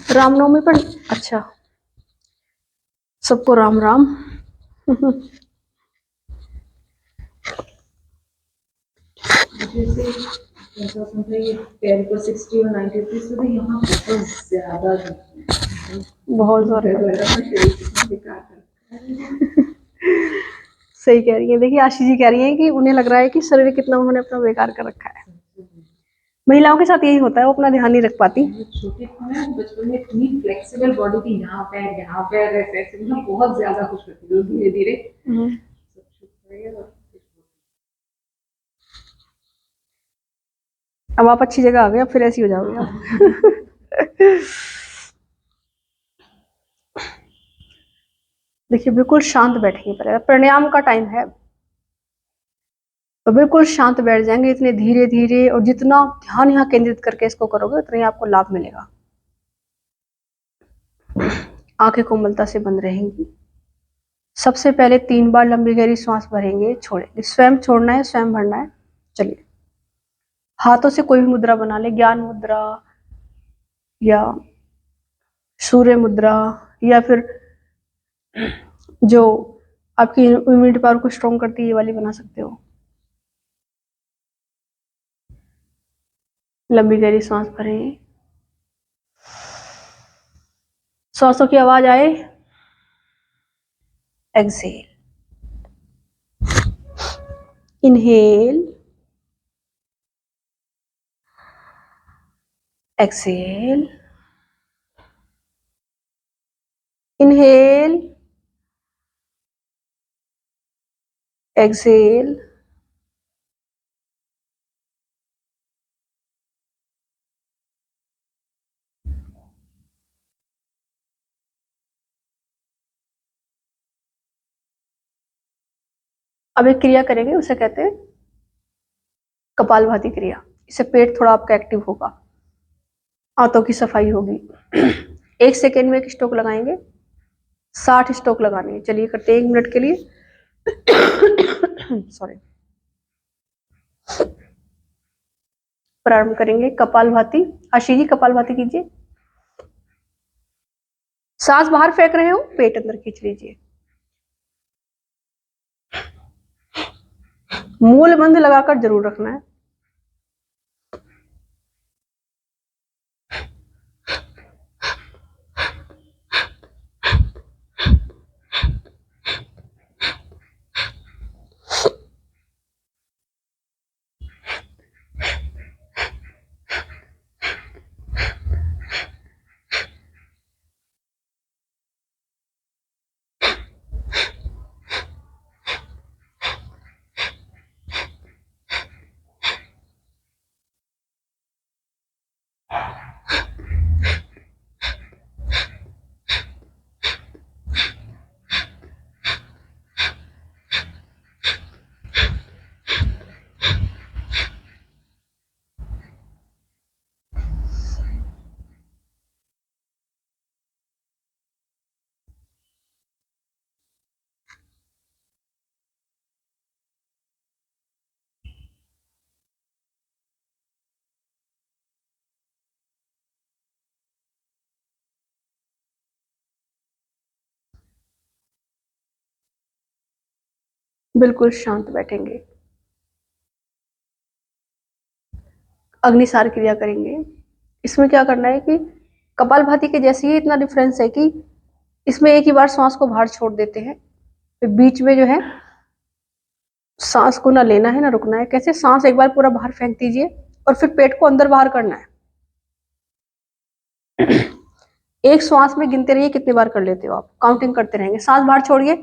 रामनवमी पर अच्छा, सबको राम राम। बहुत सही कह रही है। देखिए आशीष जी कह रही हैं कि उन्हें लग रहा है कि शरीर कितना उन्होंने अपना बेकार कर रखा है। महिलाओं के साथ यही होता है, वो अपना ध्यान नहीं रख पाती। छोटे बचपन में इतनी फ्लेक्सिबल बॉडी थी, यहाँ पैर ऐसे बहुत ज्यादा खुश होती है धीरे धीरे। अब आप अच्छी जगह आ गए, अब फिर ऐसी हो जाओगे आप। देखिए बिल्कुल शांत बैठेंगे, पहले प्राणायाम का टाइम है तो बिल्कुल शांत बैठ जाएंगे, इतने धीरे धीरे, और जितना ध्यान यहाँ केंद्रित करके इसको करोगे उतना ही आपको लाभ मिलेगा। आंखें कोमलता से बंद रहेंगी। सबसे पहले 3 बार लंबी गहरी सांस भरेंगे, छोड़ेंगे। स्वयं छोड़ना है, स्वयं भरना है। चलिए, हाथों से कोई भी मुद्रा बना ले, ज्ञान मुद्रा या सूर्य मुद्रा, या फिर जो आपकी इम्यूनिटी पावर को स्ट्रॉन्ग करती है ये वाली बना सकते हो। लंबी गहरी सांस भरें, सांसों की आवाज आए, exhale, inhale, exhale, inhale, exhale. अब एक क्रिया करेंगे, उसे कहते हैं कपालभाति क्रिया। इससे पेट थोड़ा आपका एक्टिव होगा, आंतों की सफाई होगी। 1 सेकेंड में 1 स्ट्रोक लगाएंगे, 60 स्ट्रोक लगाने हैं। चलिए करते हैं 1 मिनट के लिए। सॉरी। प्रारंभ करेंगे कपालभाति। आशीष जी कपालभाति कीजिए। सांस बाहर फेंक रहे हो, पेट अंदर खींच लीजिए। मूल बंध लगाकर जरूर रखना है। बिल्कुल शांत बैठेंगे। अग्निसार क्रिया करेंगे। इसमें क्या करना है कि कपालभाति के जैसे ही इतना डिफरेंस है कि इसमें एक ही बार सांस को बाहर छोड़ देते हैं, फिर बीच में जो है सांस को ना लेना है ना रुकना है। कैसे? सांस एक बार पूरा बाहर फेंक दीजिए और फिर पेट को अंदर बाहर करना है। एक श्वास में गिनते रहिए कितनी बार कर लेते हो आप, काउंटिंग करते रहेंगे। सांस बाहर छोड़िए,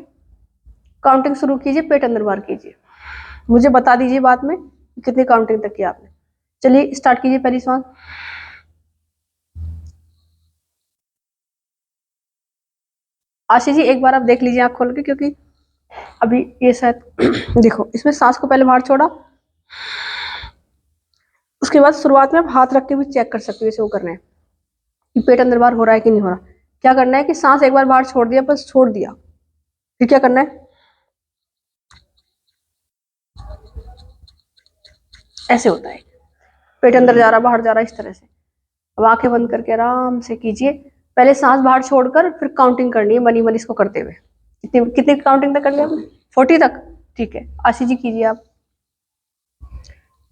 काउंटिंग शुरू कीजिए, पेट अंदर बाहर कीजिए। मुझे बता दीजिए बाद में कितनी काउंटिंग तक किया आपने। चलिए स्टार्ट कीजिए पहली सांस। आशीष जी एक बार आप देख लीजिए आंख खोल के, क्योंकि अभी ये शायद देखो, इसमें सांस को पहले बाहर छोड़ा, उसके बाद शुरुआत में आप हाथ रख के भी चेक कर सकते हो, इसे वो करना है कि पेट अंदर बाहर हो रहा है कि नहीं हो रहा। क्या करना है कि सांस एक बार बाहर छोड़ दिया, बस छोड़ दिया, फिर क्या करना है, ऐसे होता है, पेट अंदर जा रहा बाहर जा रहा, इस तरह से। अब आंखें बंद करके आराम से कीजिए, पहले सांस बाहर छोड़कर फिर काउंटिंग करनी है मनी मनी इसको करते हुए। कितनी कितनी काउंटिंग तक कर लिया आपने? 40 तक। ठीक है, आशीष जी कीजिए आप।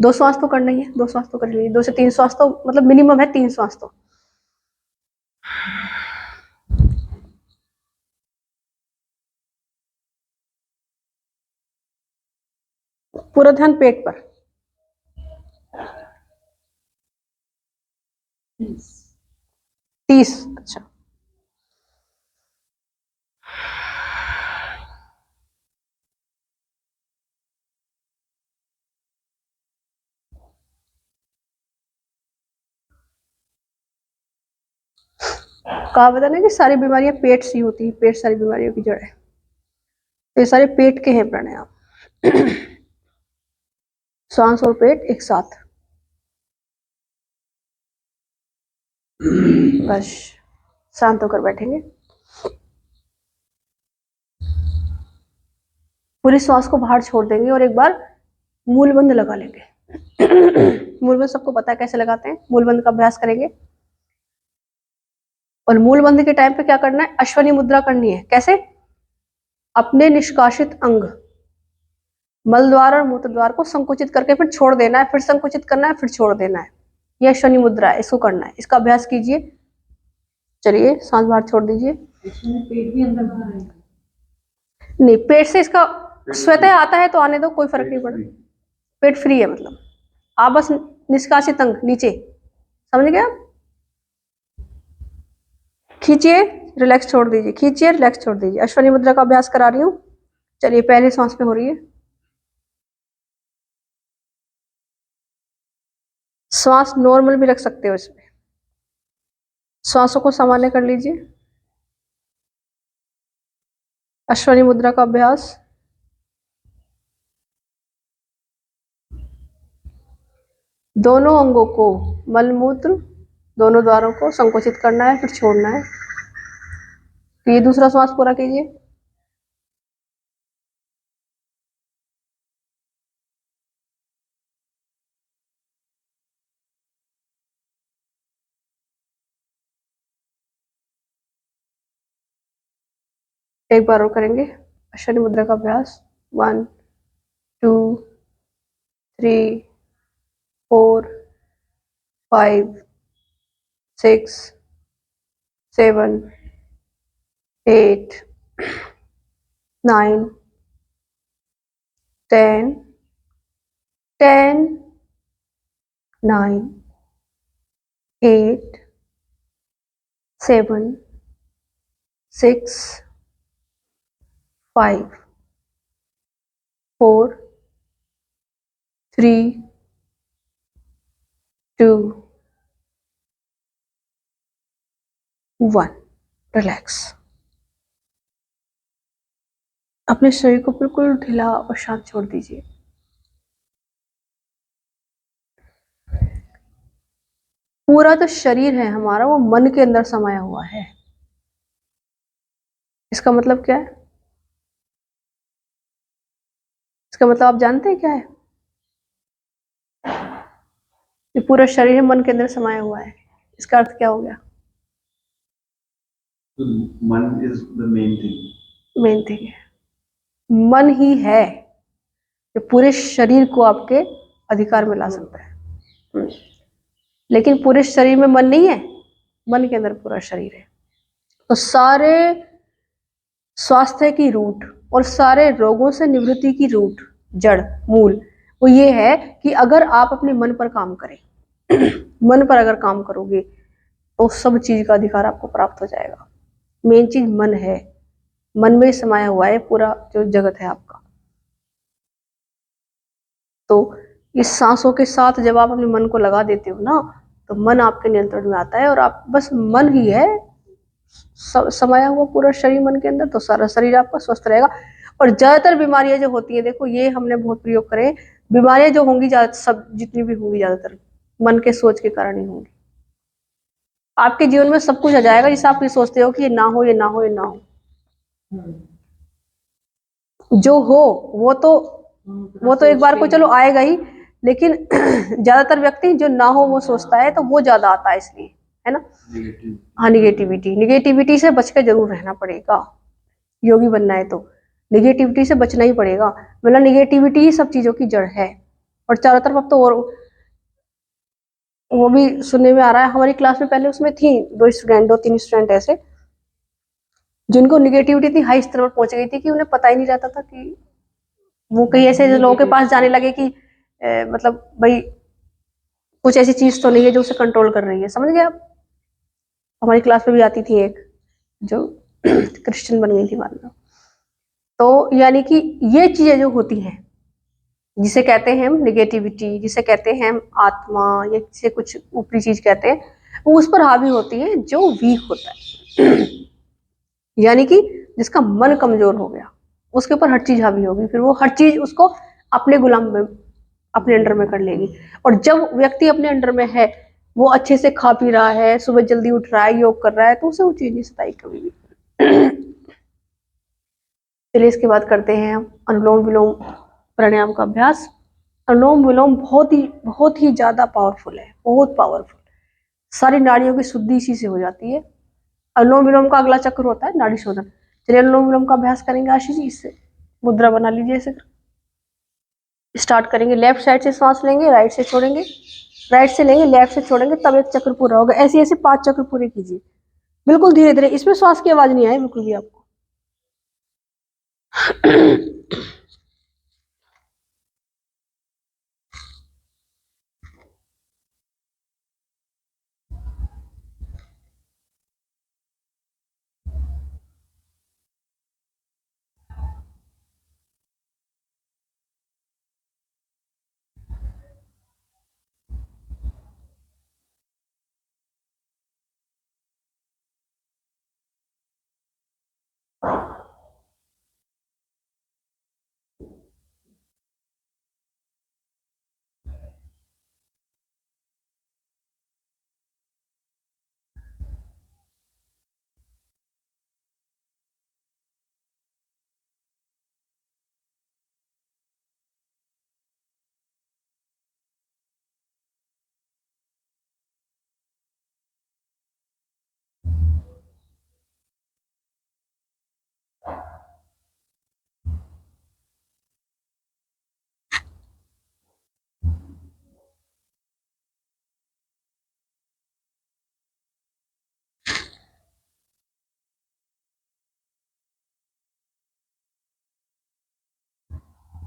2 श्वास तो करना ही है, 2 श्वास तो कर लीजिए, 2 से 3 श्वास तो मतलब मिनिमम है, 3 श्वास तो। पूरा ध्यान पेट पर। 30। अच्छा, कहा पता ना कि सारी बीमारियां पेट से होती है, पेट सारी बीमारियों की जड़ है। तो ये सारे पेट के हैं प्राणायाम। सांस और पेट एक साथ। बस शांत होकर बैठेंगे। पूरी श्वास को बाहर छोड़ देंगे और एक बार मूलबंध लगा लेंगे। मूलबंध सबको पता है कैसे लगाते हैं, मूलबंध का अभ्यास करेंगे। और मूलबंध के टाइम पे क्या करना है? अश्वनी मुद्रा करनी है। कैसे? अपने निष्कासित अंग मल द्वार और मूत्र द्वार को संकुचित करके फिर छोड़ देना है, फिर संकुचित करना है, फिर छोड़ देना है। यह अश्वनी मुद्रा है, इसको करना है। इसका अभ्यास कीजिए। चलिए, सांस बाहर छोड़ दीजिए। पेट भी अंदर बाहर है? नहीं, पेट से इसका स्वतः आता है तो आने दो, कोई फर्क नहीं पड़ा। पेट फ्री है, मतलब आप बस निष्कासित अंग नीचे, समझ गए आप? खींचिए, रिलैक्स छोड़ दीजिए, खींचिए, रिलैक्स छोड़ दीजिए। अश्वनी मुद्रा का अभ्यास करा रही हूँ। चलिए, पहले सांस पे हो रही है। श्वास नॉर्मल भी रख सकते हो इसमें। श्वासों को सामान्य कर लीजिए। अश्वनी मुद्रा का अभ्यास। दोनों अंगों को, मलमूत्र दोनों द्वारों को संकुचित करना है, फिर छोड़ना है। तो ये दूसरा श्वास पूरा कीजिए। एक बार और करेंगे अश्वनी मुद्रा का अभ्यास। 1 2 3 4 5 6 7 8 9 10 10 9 8 7 6 5 4 3 2 1। रिलैक्स। अपने शरीर को बिल्कुल ढीला और शांत छोड़ दीजिए। पूरा जो शरीर है हमारा वो मन के अंदर समाया हुआ है। इसका मतलब क्या है? इसका मतलब आप जानते हैं क्या है? ये पूरा शरीर मन के अंदर समाया हुआ है। इसका अर्थ क्या हो गया? मन is the main thing. Main thing है, मन ही है जो पूरे शरीर को आपके अधिकार में ला सकता है। लेकिन पूरे शरीर में मन नहीं है, मन के अंदर पूरा शरीर है। तो सारे स्वास्थ्य की रूट और सारे रोगों से निवृत्ति की रूट, जड़, मूल वो ये है कि अगर आप अपने मन पर काम करें, मन पर अगर काम करोगे तो सब चीज का अधिकार आपको प्राप्त हो जाएगा। मेन चीज मन है, मन में समाया हुआ है पूरा जो जगत है आपका। तो इस सांसों के साथ जब आप अपने मन को लगा देते हो ना, तो मन आपके नियंत्रण में आता है और आप बस मन ही है समाया हुआ पूरा शरीर मन के अंदर, तो सारा शरीर आपका स्वस्थ रहेगा। और ज्यादातर बीमारियां जो होती है, देखो ये हमने बहुत प्रयोग करे, बीमारियां जो होंगी सब जितनी भी होंगी ज्यादातर मन के सोच के कारण ही होंगी। आपके जीवन में सब कुछ आ जाएगा जिसे आप ये सोचते हो कि ये ना हो, ये ना हो, ये ना हो। जो हो वो तो एक बार को चलो आएगा ही, लेकिन ज्यादातर व्यक्ति जो ना हो वो सोचता है, तो वो ज्यादा आता है। इसलिए है ना। Negative. हाँ, निगेटिविटी से बच के जरूर रहना पड़ेगा, योगी बनना है तो निगेटिविटी से बचना ही पड़ेगा, मतलब निगेटिविटी ही सब चीजों की जड़ है। और चारों तरफ अब तो और वो भी सुनने में आ रहा है, हमारी क्लास में पहले उसमें थी 2 3 स्टूडेंट ऐसे जिनको निगेटिविटी इतनी हाई स्तर पर पहुंच गई थी कि उन्हें पता ही नहीं रहता था कि वो कहीं ऐसे लोगों के पास जाने लगे कि मतलब भाई कुछ ऐसी चीज तो नहीं है जो उसे कंट्रोल कर रही है, समझ गए आप। हमारी क्लास में भी आती थी एक जो क्रिश्चियन बन गई थी बाद में। तो यानी कि ये चीजें जो होती हैं जिसे कहते हैं हम निगेटिविटी, जिसे कहते हैं हम आत्मा, या जिसे कुछ ऊपरी चीज कहते हैं, वो उस पर हावी होती है जो वीक होता है यानी कि जिसका मन कमजोर हो गया उसके ऊपर हर चीज हावी होगी, फिर वो हर चीज उसको अपने गुलाम में, अपने अंडर में कर लेगी। और जब व्यक्ति अपने अंडर में है, वो अच्छे से खा पी रहा है, सुबह जल्दी उठ रहा है, योग कर रहा है, तो उसे वो चीज नहीं सताई कभी भी। चलिए इसके बाद करते हैं हम अनुलोम विलोम प्राणायाम का अभ्यास। अनुलोम विलोम बहुत ही ज्यादा पावरफुल है, बहुत पावरफुल। सारी नाड़ियों की शुद्धि इसी से हो जाती है। अनुलोम विलोम का अगला चक्र होता है नाड़ी शोधन। चलिए अनुलोम विलोम का अभ्यास करेंगे आशीष जी, इससे मुद्रा बना लीजिए। इसे स्टार्ट करेंगे, लेफ्ट साइड से सांस लेंगे, राइट से छोड़ेंगे, राइट से लेंगे, लेफ्ट से छोड़ेंगे, तब एक चक्र पूरा होगा। ऐसे ऐसे 5 चक्र पूरे कीजिए, बिल्कुल धीरे धीरे, इसमें श्वास की आवाज नहीं आए बिल्कुल भी आपको।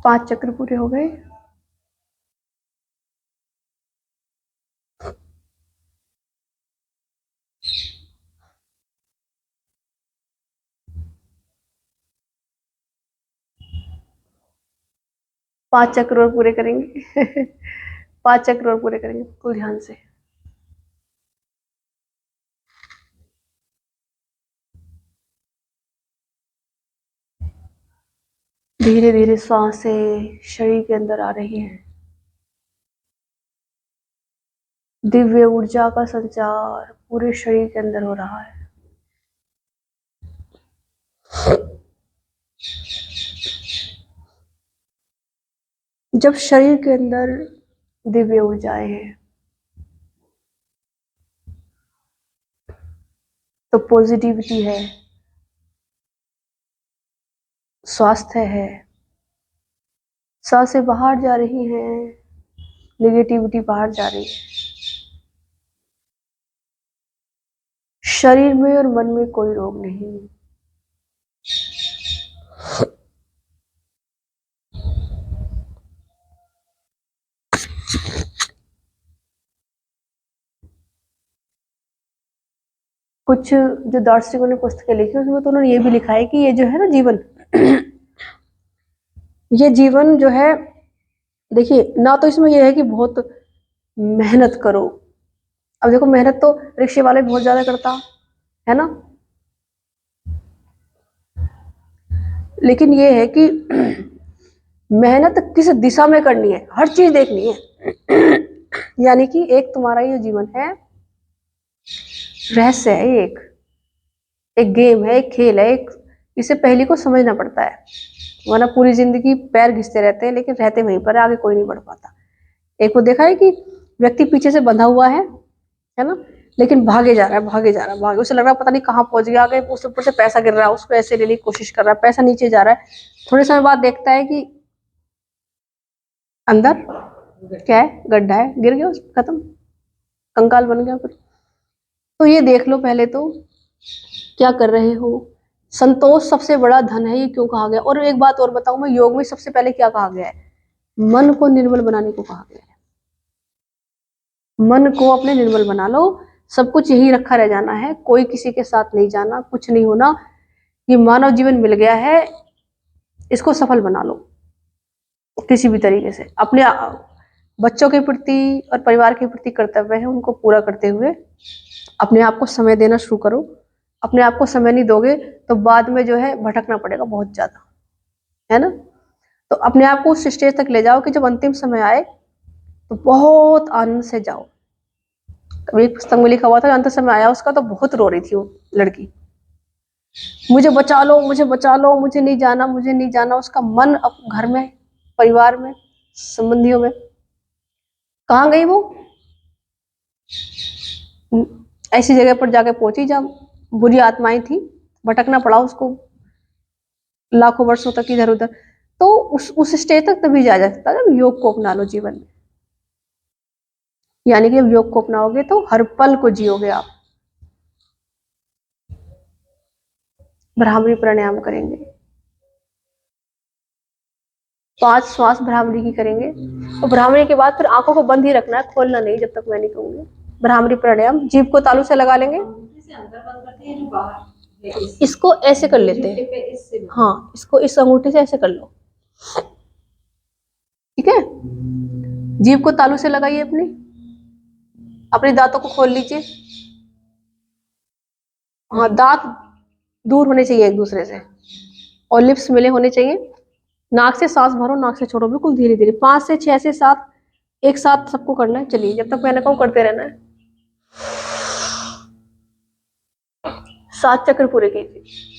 5 चक्र पूरे हो गए। पांच चक्र और पूरे करेंगे 5 चक्र और पूरे करेंगे, बिल्कुल ध्यान से। धीरे धीरे सांसें शरीर के अंदर आ रही हैं, दिव्य ऊर्जा का संचार पूरे शरीर के अंदर हो रहा है। जब शरीर के अंदर दिव्य ऊर्जाएं हैं तो पॉजिटिविटी है, स्वास्थ्य है, सांसें बाहर जा रही हैं, निगेटिविटी बाहर जा रही है। शरीर में और मन में कोई रोग नहीं। कुछ जो दार्शनिकों ने पुस्तकें लिखी उसमें तो उन्होंने ये भी लिखा है कि ये जो है ना जीवन ये जीवन जो है, देखिए ना तो इसमें यह है कि बहुत मेहनत करो। अब देखो मेहनत तो रिक्शे वाले बहुत ज्यादा करता है ना, लेकिन ये है कि मेहनत किस दिशा में करनी है, हर चीज देखनी है यानी कि एक तुम्हारा ये जीवन है, रहस्य है, एक गेम है, एक खेल है, एक इसे पहली को समझना पड़ता है, वरना पूरी जिंदगी पैर घिसते रहते हैं लेकिन रहते वहीं पर, आगे कोई नहीं बढ़ पाता। एक वो देखा है कि व्यक्ति पीछे से बंधा हुआ है ना, लेकिन भागे जा रहा है, भागे जा रहा है, भागे, उसे लग रहा है पता नहीं कहाँ पहुंच गया, आगे उसके ऊपर से पैसा गिर रहा है, उसको ऐसे लेने की कोशिश कर रहा है, पैसा नीचे जा रहा है। थोड़े समय बाद देखता है कि अंदर क्या है, गड्ढा है, गिर गया, खत्म, कंकाल बन गया फिर। तो ये देख लो पहले तो क्या कर रहे हो। संतोष सबसे बड़ा धन है, ये क्यों कहा गया। और एक बात और बताऊं मैं, योग में सबसे पहले क्या कहा गया है, मन को निर्मल बनाने को कहा गया है। मन को अपने निर्मल बना लो, सब कुछ यही रखा रह जाना है, कोई किसी के साथ नहीं जाना, कुछ नहीं होना। ये मानव जीवन मिल गया है, इसको सफल बना लो किसी भी तरीके से। अपने बच्चों के प्रति और परिवार के प्रति कर्तव्य है, उनको पूरा करते हुए अपने आप को समय देना शुरू करो। अपने आप को समय नहीं दोगे तो बाद में जो है भटकना पड़ेगा बहुत ज्यादा, है ना। तो अपने आप को उस स्टेज तक ले जाओ कि जब अंतिम समय आए तो बहुत आनंद से जाओ। कभी एक पुस्तक में लिखा हुआ था, अंतिम समय आया उसका तो बहुत रो रही थी वो लड़की, मुझे बचा लो, मुझे बचा लो, मुझे नहीं जाना, मुझे नहीं जाना। उसका मन अब घर में, परिवार में, संबंधियों में, कहाँ गई वो, ऐसी जगह पर जाके पहुंची जहाँ बुरी आत्माएं थी, भटकना पड़ा उसको लाखों वर्षों तक इधर उधर। तो उस स्टेज तक तभी जा सकता है जब योग को अपना लो जीवन में। यानी कि जब योग को अपनाओगे तो हर पल को जियोगे आप। भ्रामरी प्राणायाम करेंगे, 5 श्वास भ्रामरी की करेंगे। तो भ्रामरी के बाद फिर आंखों को बंद ही रखना है, खोलना नहीं जब तक मैं नहीं कहूंगी। भ्रामरी प्राणायाम, जीभ को तालू से लगा लेंगे, इसको ऐसे कर लेते हैं, हाँ, इसको इस अंगूठे से ऐसे कर लो, ठीक है। जीभ को तालू से लगाइए, अपने दांतों को खोल लीजिए, हाँ, दांत दूर होने चाहिए एक दूसरे से और लिप्स मिले होने चाहिए। नाक से सांस भरो, नाक से छोड़ो, बिल्कुल धीरे धीरे, 5 से 6 से 7 एक साथ सबको करना है। चलिए, जब तक मैंने कहूँ करते रहना है, 7 चक्र पूरे कीजिए।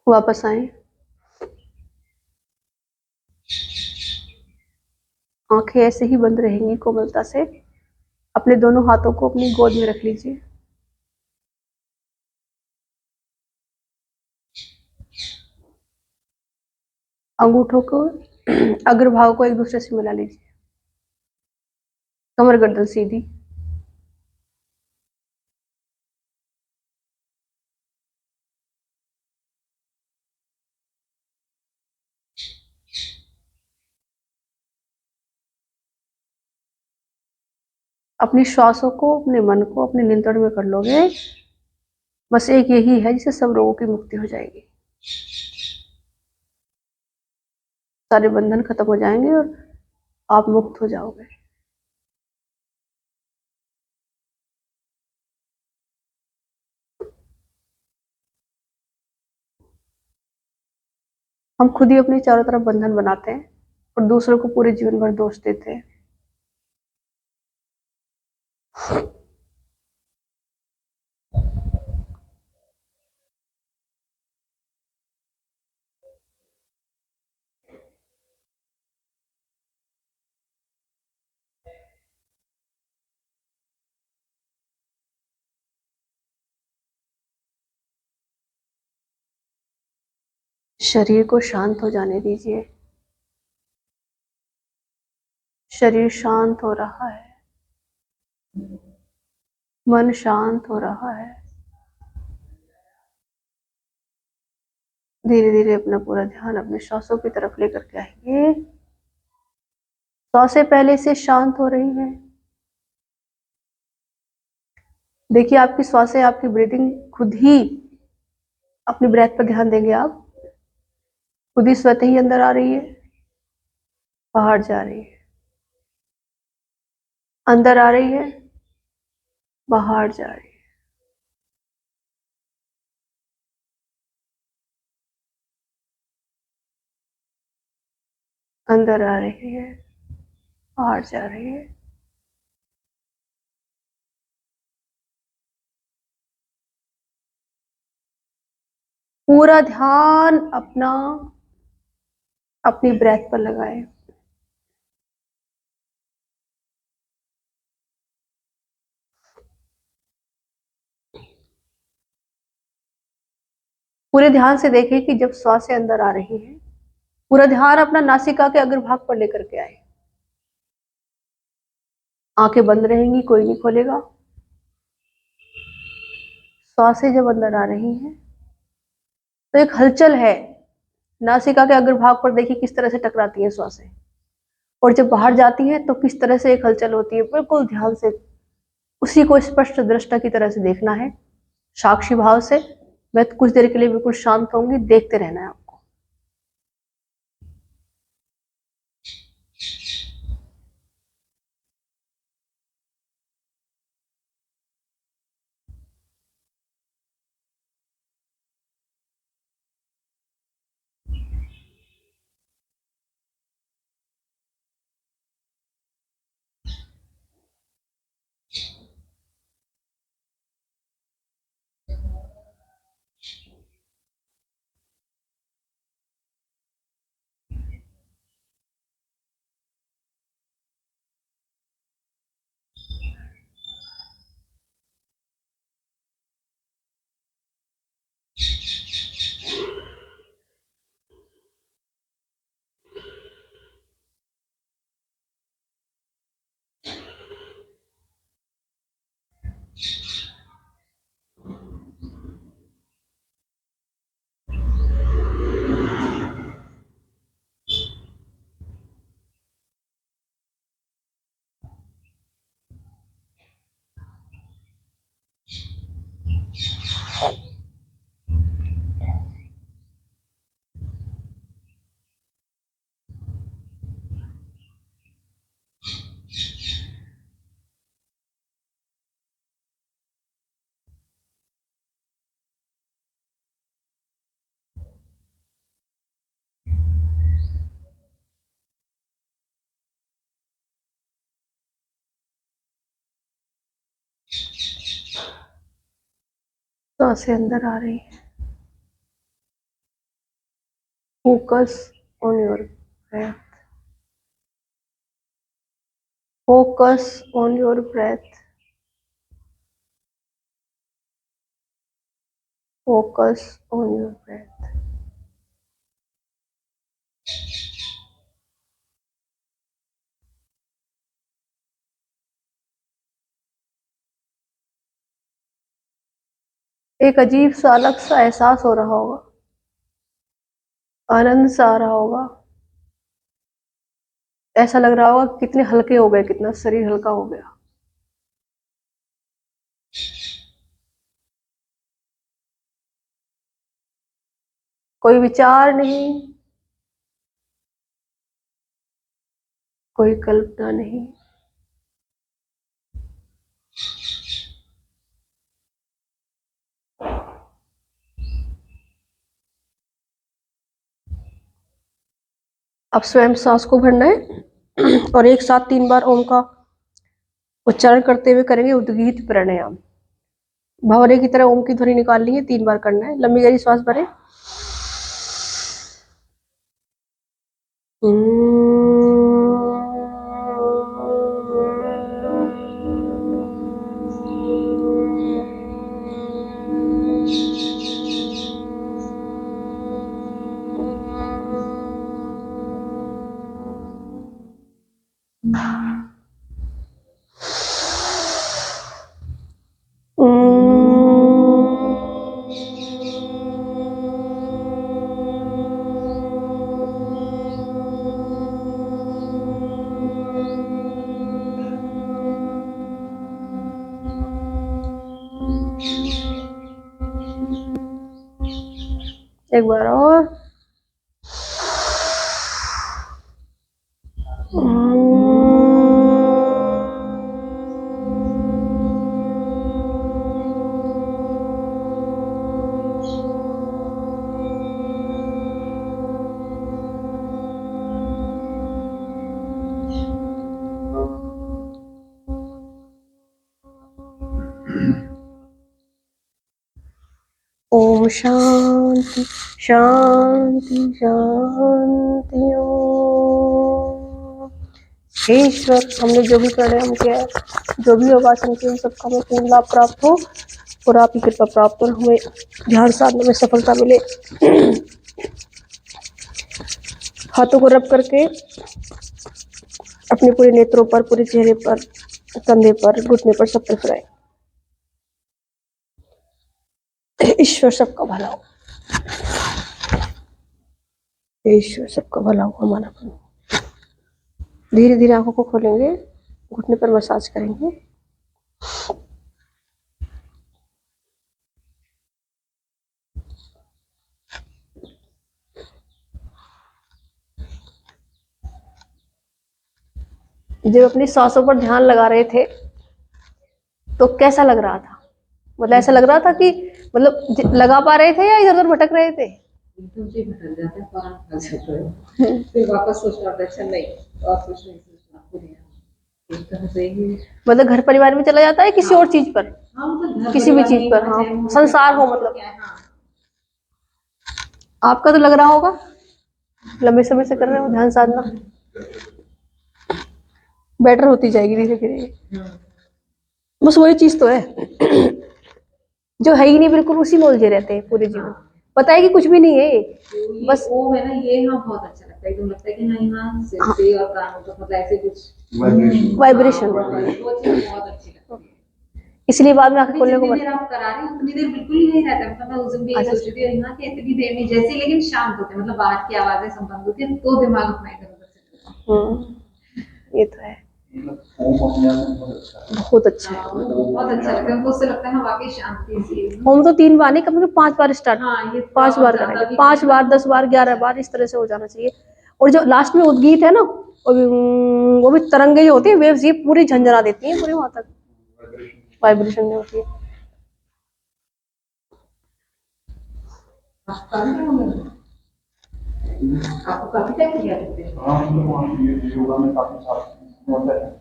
वापस आए, आंखें ऐसे ही बंद रहेंगी कोमलता से। अपने दोनों हाथों को अपनी गोद में रख लीजिए, अंगूठों को अग्रभाग को एक दूसरे से मिला लीजिए, कमर गर्दन सीधी। अपनी श्वासों को, अपने मन को अपने नियंत्रण में कर लोगे, बस एक यही है जिससे सब रोगों की मुक्ति हो जाएगी, सारे बंधन खत्म हो जाएंगे और आप मुक्त हो जाओगे। हम खुद ही अपने चारों तरफ बंधन बनाते हैं और दूसरों को पूरे जीवन भर दोष देते हैं। शरीर को शांत हो जाने दीजिए। शरीर शांत हो रहा है, मन शांत हो रहा है। धीरे धीरे अपना पूरा ध्यान अपने श्वासों की तरफ लेकर के आएंगे। श्वासें पहले से शांत हो रही हैं। देखिए आपकी श्वासें, आपकी ब्रीदिंग खुद ही, अपनी ब्रेथ पर ध्यान देंगे आप, खुद ही स्वतः ही अंदर आ रही है, बाहर जा रही है, अंदर आ रही है, बाहर जा रही है। अंदर आ रही है, बाहर जा रही है। पूरा ध्यान अपना अपनी ब्रेथ पर लगाएं। पूरे ध्यान से देखिए कि जब श्वासें अंदर आ रही है, पूरा ध्यान अपना नासिका के अग्रभाग पर लेकर के आए। आंखें बंद रहेंगी, कोई नहीं खोलेगा। श्वासें जब अंदर आ रही हैं तो एक हलचल है, नासिका के अग्रभाग पर देखिए किस तरह से टकराती है श्वासें, और जब बाहर जाती है तो किस तरह से एक हलचल होती है। बिल्कुल ध्यान से उसी को स्पष्ट दृष्टा की तरह से देखना है, साक्षी भाव से। मैं कुछ देर के लिए बिल्कुल शांत होंगी, देखते रहना है आपको। सांसें अंदर आ रही है। Focus on your breath, focus on your breath, focus on your breath. एक अजीब सा अलग सा एहसास हो रहा होगा, आनंद सा आ रहा होगा। ऐसा लग रहा होगा कितने हल्के हो गए, कितना शरीर हल्का हो गया। कोई विचार नहीं, कोई कल्पना नहीं। अब स्वयं सांस को भरना है और एक साथ 3 बार ओम का उच्चारण करते हुए करेंगे उद्गीत प्राणायाम। भंवरे की तरह ओम की ध्वनि निकालनी है, 3 बार करना है। लंबी गहरी श्वास भरें। एक बार और। ओम शांति शांति शांति ओम। हे ईश्वर, हमने जो भी प्राणायाम किया है, जो भी योगासन किए, उन सबका हमें पूर्ण लाभ प्राप्त हो और आपकी कृपा प्राप्त हो, हमें ध्यान साधने में सफलता मिले। हाथों को रब करके अपने पूरे नेत्रों पर, पूरे चेहरे पर, कंधे पर, घुटने पर, सब पर फिराएं। ईश्वर सबका भला हो, ईश्वर सबका भला हो, हमारा भला हो। धीरे धीरे आंखों को खोलेंगे, घुटने पर मसाज करेंगे। जब अपनी सांसों पर ध्यान लगा रहे थे तो कैसा लग रहा था? मतलब ऐसा लग रहा था कि मतलब लगा पा रहे थे या इधर उधर भटक रहे थे? एकदम से भटक जाता है, पार फंस जाता है, फिर वापस सोचना पड़ता है, अच्छा नहीं और कुछ नहीं सोचना, पूरी एक तरह से ही। मतलब घर परिवार में चला जाता है किसी और चीज पर? हाँ, मतलब किसी भी चीज पर, हाँ, संसार हो मतलब। हाँ। आपका तो लग रहा होगा, लंबे समय से कर रहे हो ध्यान साधना, बेटर होती जाएगी धीरे धीरे। बस वही चीज तो है जो है ही नहीं, बिल्कुल उसी में उलझे रहते हैं पूरे जीवन। पता है कि कुछ भी नहीं है, बस वो है ना, ये हाँ बहुत अच्छा लगता है, एकदम लगता है कि हाँ यहाँ सिर से और कानों तक, मतलब ऐसे कुछ वाइब्रेशन। वो चीज बहुत अच्छी लगती है। इसलिए बाद में आंखें खोलने को जितनी देर आप करा रहे हो उतनी देर बिल्कुल ही नहीं रहता, मतलब मैं उस दिन भी यही सोच रही थी यहाँ कि इतनी देर में जैसे, लेकिन शांत होते हैं, मतलब बाहर की आवाजें संबंध होती है तो दिमाग अपना इधर उधर से ये तो है, ओम अपने आप में बहुत अच्छा है। बहुत अच्छा लगता है हमको, उससे लगता है हाँ वाकई शांति सी। होम तो 3 बार नहीं, कम से कम 5 बार स्टार्ट। हाँ, ये 5 बार करेंगे, 5 बार, 10 बार, 11 बार, इस तरह से हो जाना चाहिए। और जो लास्ट में उद्गीत है ना, वो भी तरंगे जो होती है, वेव्स, ये पूरी झंझना देती है पूरे वहां तक, वाइब्रेशन में होती है। आपको काफी टाइम किया करते हैं? हाँ, तो वहाँ ये योगा में काफी सारा होता है।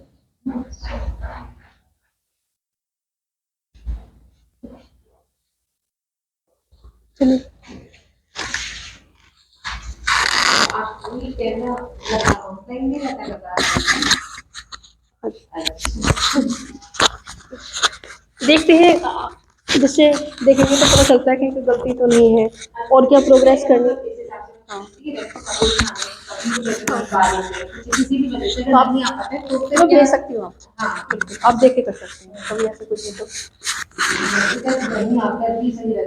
चलिए, आप ये कैमरा लगा लो, नहीं नहीं रहता लगा। देखते हैं, जिससे देखेंगे तो पता चलता है कि कोई गलती तो नहीं है और क्या प्रोग्रेस करनी। किसी भी वजह से अगर नहीं आ पाता है तो फिर मैं क्या? भेज सकती हूँ आपको, हाँ, आप देख के कर सकते हैं, कभी ऐसे कुछ नहीं तो। नहीं आता है, सही